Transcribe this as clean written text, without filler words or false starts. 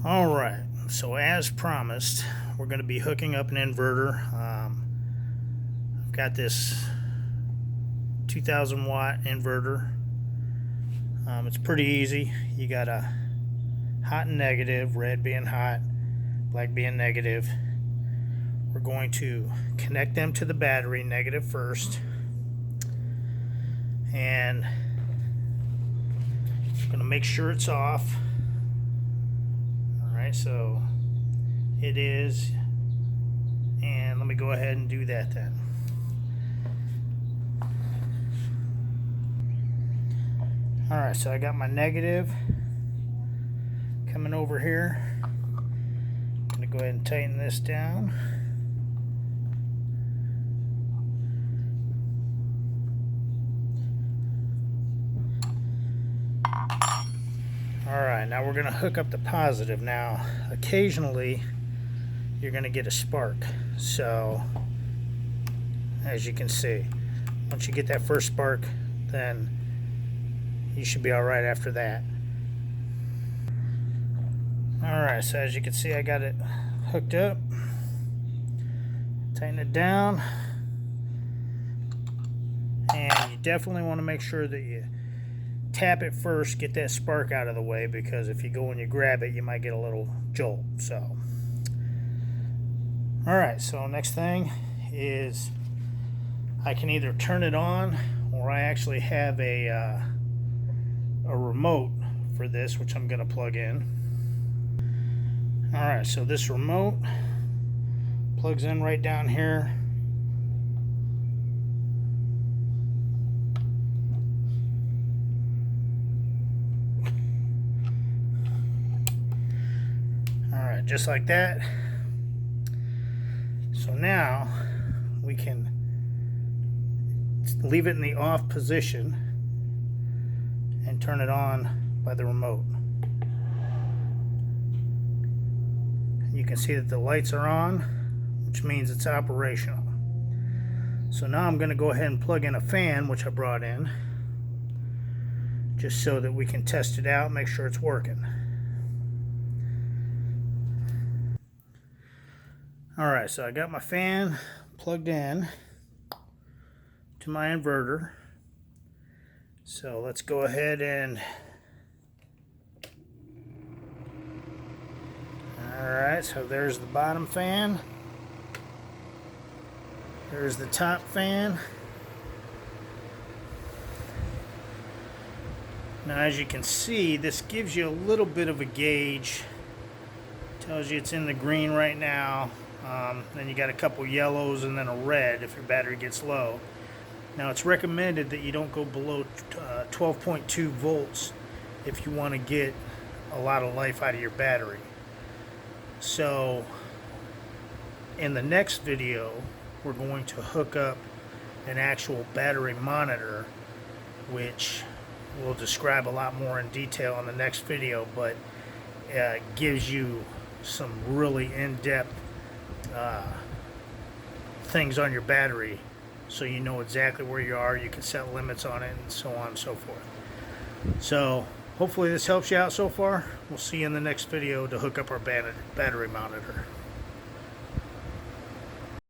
Alright, so as promised, we're going to be hooking up an inverter. I've got this 2000 watt inverter. It's pretty easy. You got a hot and negative, red being hot, black being negative. We're going to connect them to the battery, negative first, and I'm going to make sure it's off. Alright, so it is, and let me go ahead and do that then. Alright, so I got my negative coming over here. I'm going to go ahead and tighten this down. Alright, now we're going to hook up the positive. Now, occasionally you're going to get a spark. So, as you can see, once you get that first spark, then you should be alright after that. Alright, so as you can see, I got it hooked up. Tighten it down. And you definitely want to make sure that you tap it first, get that spark out of the way, because if you go and you grab it, you might get a little jolt. So, alright, so next thing is I can either turn it on, or I actually have a remote for this, which I'm going to plug in. Alright, so this remote plugs in right down here. Alright, just like that. So now we can leave it in the off position and turn it on by the remote. You can see that the lights are on, which means it's operational. So now I'm going to go ahead and plug in a fan, which I brought in, just so that we can test it out, make sure it's working. Alright, so I got my fan plugged in to my inverter. So let's go ahead and... Alright, so there's the bottom fan. There's the top fan. Now, as you can see, this gives you a little bit of a gauge. Tells you it's in the green right now. Then you got a couple yellows and then a red if your battery gets low. Now, it's recommended that you don't go below 12.2 volts if you want to get a lot of life out of your battery. So, in the next video, we're going to hook up an actual battery monitor, which we'll describe a lot more in detail in the next video, but gives you some really in-depth things on your battery, so you know exactly where you are. You can set limits on it and so on and so forth. So hopefully this helps you out so far. We'll see you in the next video to hook up our battery monitor.